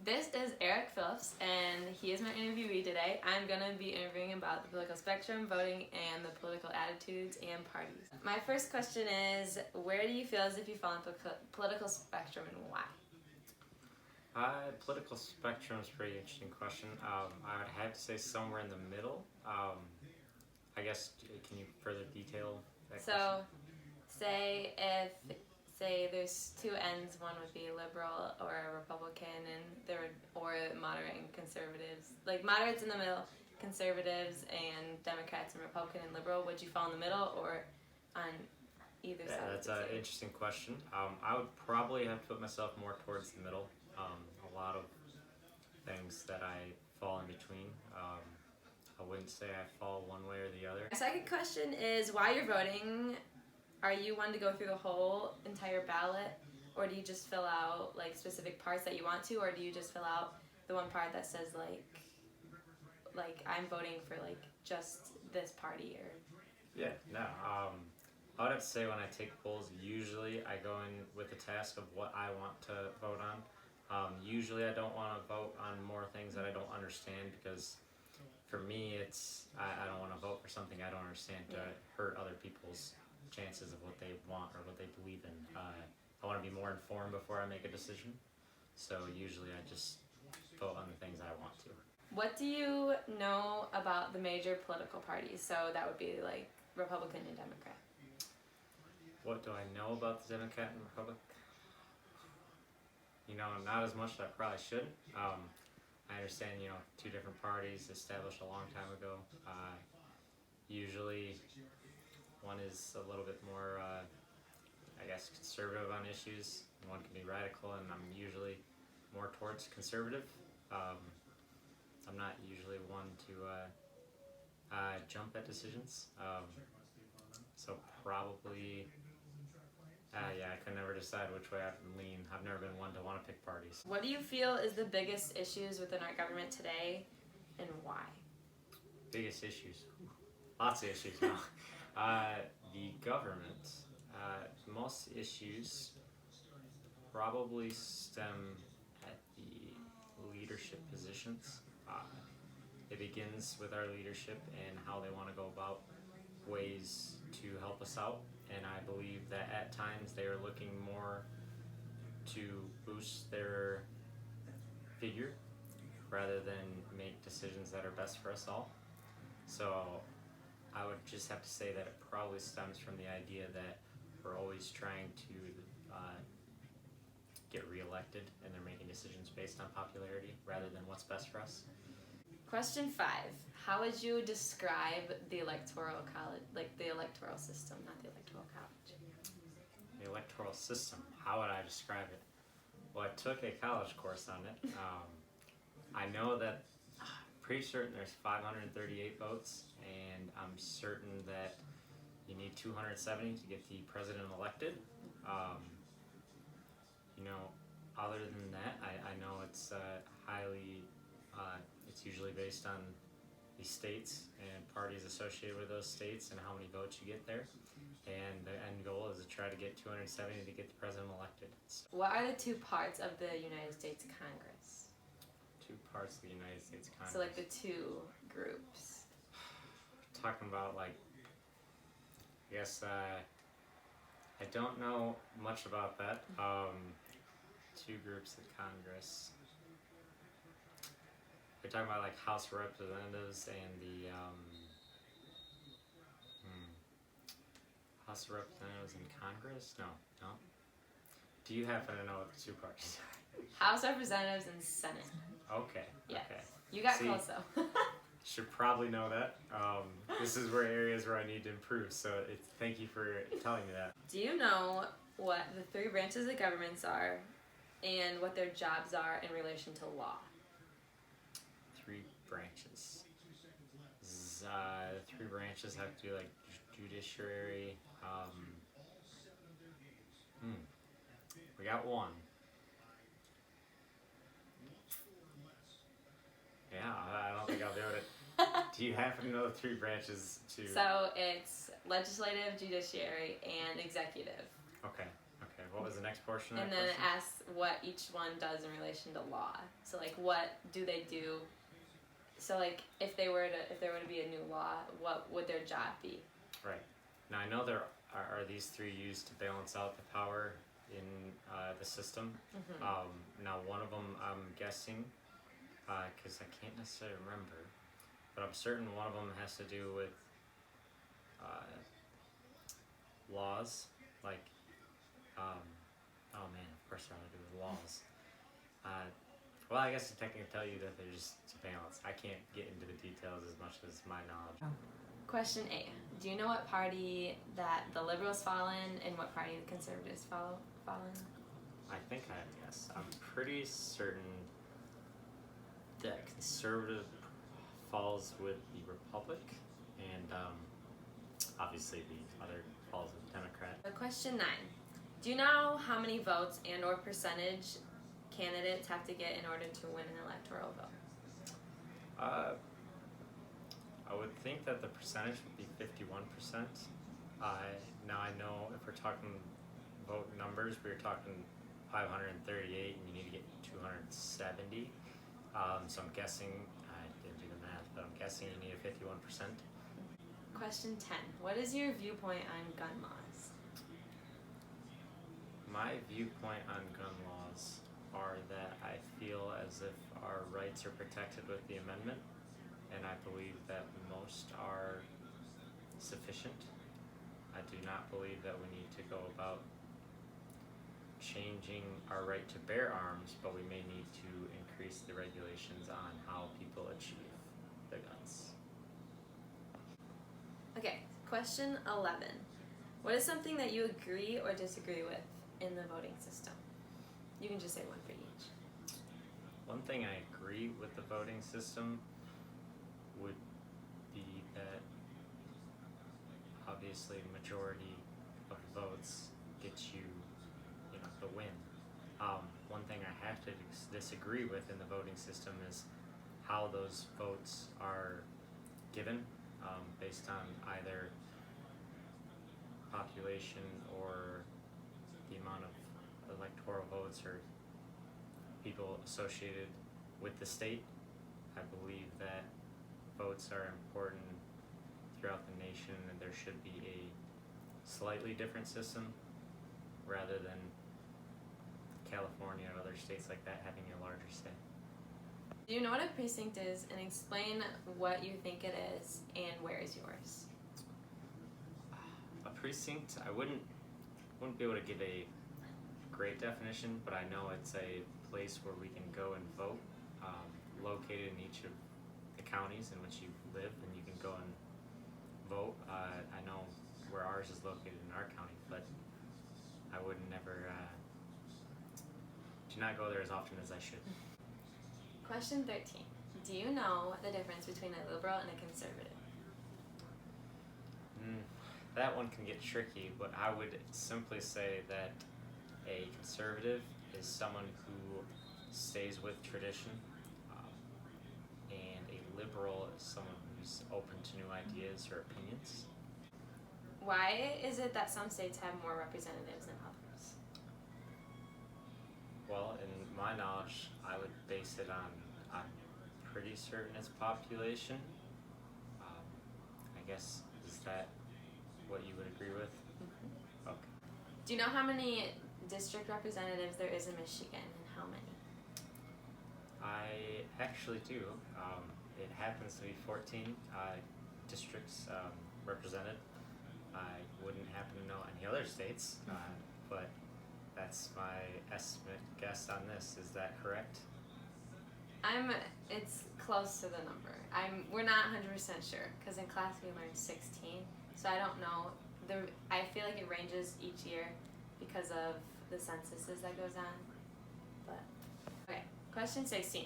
This is Eric Phillips, and he is my interviewee today. I'm going to be interviewing about the political spectrum, voting, and the political attitudes and parties. My first question is, where do you feel as if you fall in the political spectrum and why? Political spectrum is a pretty interesting question. I would have to say somewhere in the middle. I guess, can you further detail that question? Say there's two ends, one would be liberal or a Republican, or moderate and conservatives. Like moderates in the middle, conservatives and Democrats and Republican and liberal. Would you fall in the middle or on either side? That's an interesting question. I would probably have to put myself more towards the middle. A lot of things that I fall in between. I wouldn't say I fall one way or the other. My second question is, while you're voting, are you one to go through the whole entire ballot, or do you just fill out like specific parts that you want to, or do you just fill out the one part that says like I'm voting for like just this party or? Yeah, no. I would have to say when I take polls, usually I go in with the task of what I want to vote on. Usually I don't want to vote on more things that I don't understand, because for me I don't want to vote for something I don't understand to hurt other people's chances of what they want or what they believe in. I want to be more informed before I make a decision, so usually I just vote on the things I want to. What do you know about the major political parties? So that would be like Republican and Democrat. What do I know about the Democrat and Republican? Not as much as I probably should. I understand, two different parties established a long time ago. Usually one is a little bit more, I guess, conservative on issues, and one can be radical, and I'm usually more towards conservative. I'm not usually one to jump at decisions, so probably, I could never decide which way I'd lean. I've never been one to want to pick parties. What do you feel is the biggest issues within our government today, and why? Biggest issues? Lots of issues now. The government, most issues probably stem at the leadership positions. It begins with our leadership and how they want to go about ways to help us out, and I believe that at times they are looking more to boost their figure rather than make decisions that are best for us all. So I would just have to say that it probably stems from the idea that we're always trying to get reelected, and they're making decisions based on popularity rather than what's best for us. Question 5. How would you describe the electoral college, like the electoral system, not the electoral college? The electoral system, how would I describe it? Well, I took a college course on it. I know that, pretty certain there's 538 votes, and I'm certain that you need 270 to get the president elected. Other than that, I know it's it's usually based on the states and parties associated with those states and how many votes you get there. And the end goal is to try to get 270 to get the president elected. What are the two parts of the United States Congress? Two parts of the United States Congress. So like the two groups. Talking about I guess I don't know much about that. Two groups of Congress. We're talking about House of Representatives and the House of Representatives and Congress? No. Do you happen to know what the two parties are? House of Representatives and Senate. Okay. Yes. Okay. You got close though. Should probably know that. This is areas where I need to improve, so thank you for telling me that. Do you know what the three branches of governments are and what their jobs are in relation to law? Three branches. The three branches have to do judiciary. We got one. Yeah, I don't think I'll be able to. Do you happen to know the three branches too? So it's legislative, judiciary, and executive. Okay. What was was the next portion of And that then it question? asks what each one does in relation to law. So like, what do they do? So like, if there were to be a new law, what would their job be? Right. Now I know there are these three used to balance out the power in the system. Now one of them I'm guessing, because I can't necessarily remember, but I'm certain one of them has to do with laws, like, oh man, of course they're all to do with laws. Well, I guess I can tell you that they're just to balance. I can't get into the details as much as my knowledge. Question A. Do you know what party that the Liberals fall in and what party the Conservatives fall in? I think I have to guess. I'm pretty certain that conservative falls with the Republic, and obviously the other falls with Democrat. Question 9. Do you know how many votes and or percentage candidates have to get in order to win an electoral vote? I would think that the percentage would be 51%. Now I know if we're talking vote numbers, we're talking 538 and you need to get 270. So I'm guessing, I didn't do the math, but I'm guessing you need a 51%. Question 10. What is your viewpoint on gun laws? My viewpoint on gun laws are that I feel as if our rights are protected with the amendment, and I believe that most are sufficient. I do not believe that we need to go about changing our right to bear arms, but we may need to increase the regulations on how people achieve the guns. Okay, question 11. What is something that you agree or disagree with in the voting system? You can just say one for each. One thing I agree with the voting system would be that obviously majority of votes gets you, the win. One thing I have to disagree with in the voting system is how those votes are given, based on either population or the amount of electoral votes or people associated with the state. I believe that votes are important throughout the nation and there should be a slightly different system rather than California or other states like that having a larger say. Do you know what a precinct is, and explain what you think it is and where is yours? A precinct, I wouldn't be able to give a great definition, but I know it's a place where we can go and vote, located in each of the counties in which you live, and you can go and vote. I know where ours is located in our county, but I would never do not go there as often as I should. Question 13. Do you know the difference between a liberal and a conservative? That one can get tricky, but I would simply say that a conservative is someone who stays with tradition, and a liberal is someone who's open to new ideas or opinions. Why is it that some states have more representatives than others? Well, in my knowledge, I would base it on, I'm pretty certain it's population. I guess, is that what you would agree with? Okay. Do you know how many district representatives there is in Michigan, and how many? I actually do. It happens to be 14 districts represented. I wouldn't happen to know any other states, but that's my estimate guess on this. Is that correct? It's close to the number. We're not 100% sure, because in class we learned 16, so I don't know. I feel like it ranges each year because of the censuses that goes on. But okay, question 16.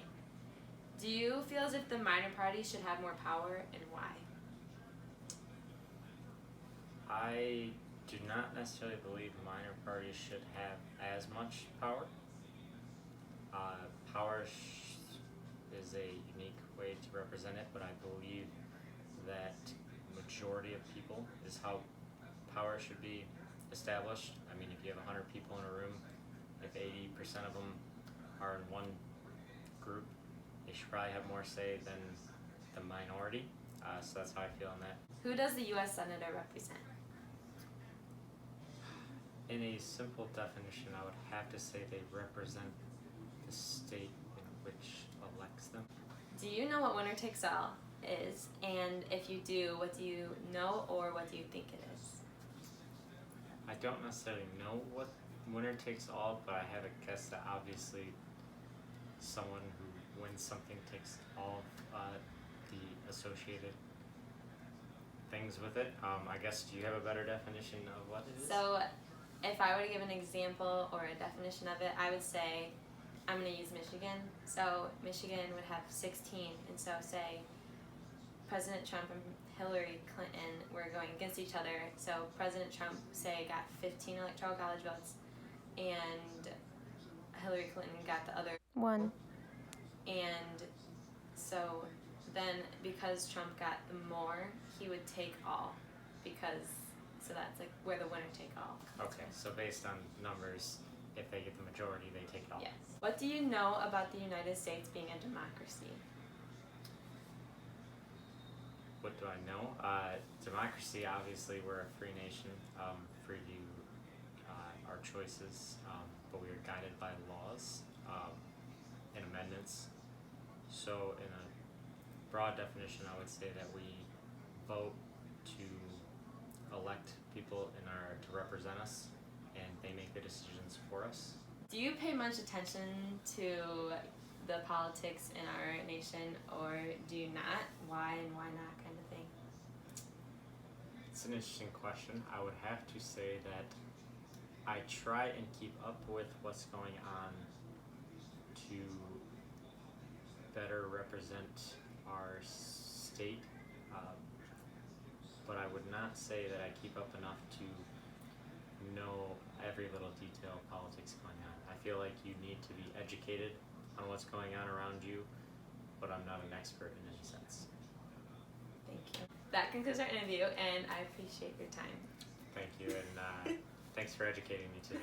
Do you feel as if the minor parties should have more power, and why? I do not necessarily believe minor parties should have as much power. Power is a unique way to represent it, but I believe that majority of people is how power should be established. I mean, if you have 100 people in a room, if 80% of them are in one group, they should probably have more say than the minority. So that's how I feel on that. Who does the U.S. Senator represent? In a simple definition, I would have to say they represent the state in which elects them. Do you know what winner takes all is? And if you do, what do you know or what do you think it is? I don't necessarily know what winner takes all, but I have a guess that obviously someone who wins something takes all of the associated things with it. I guess, do you have a better definition of what it is? So, if I were to give an example or a definition of it, I would say, I'm going to use Michigan. So, Michigan would have 16, and so say President Trump and Hillary Clinton were going against each other. So, President Trump, say, got 15 electoral college votes, and Hillary Clinton got the other one. And so then, because Trump got the more, he would take all, so that's like where the winner take all. Okay, so based on numbers, if they get the majority, they take it all. Yes. What do you know about the United States being a democracy? What do I know? Democracy, obviously, we're a free nation, free to our choices, but we are guided by laws and amendments. So in a broad definition, I would say that we vote to elect people to represent us, and they make the decisions for us. Do you pay much attention to the politics in our nation, or do you not? Why and why not, kind of thing? It's an interesting question. I would have to say that I try and keep up with what's going on to better represent our state, but I would not say that I keep up enough to know every little detail of politics going on. I feel like you need to be educated on what's going on around you, but I'm not an expert in any sense. Thank you. That concludes our interview, and I appreciate your time. Thank you, and thanks for educating me today.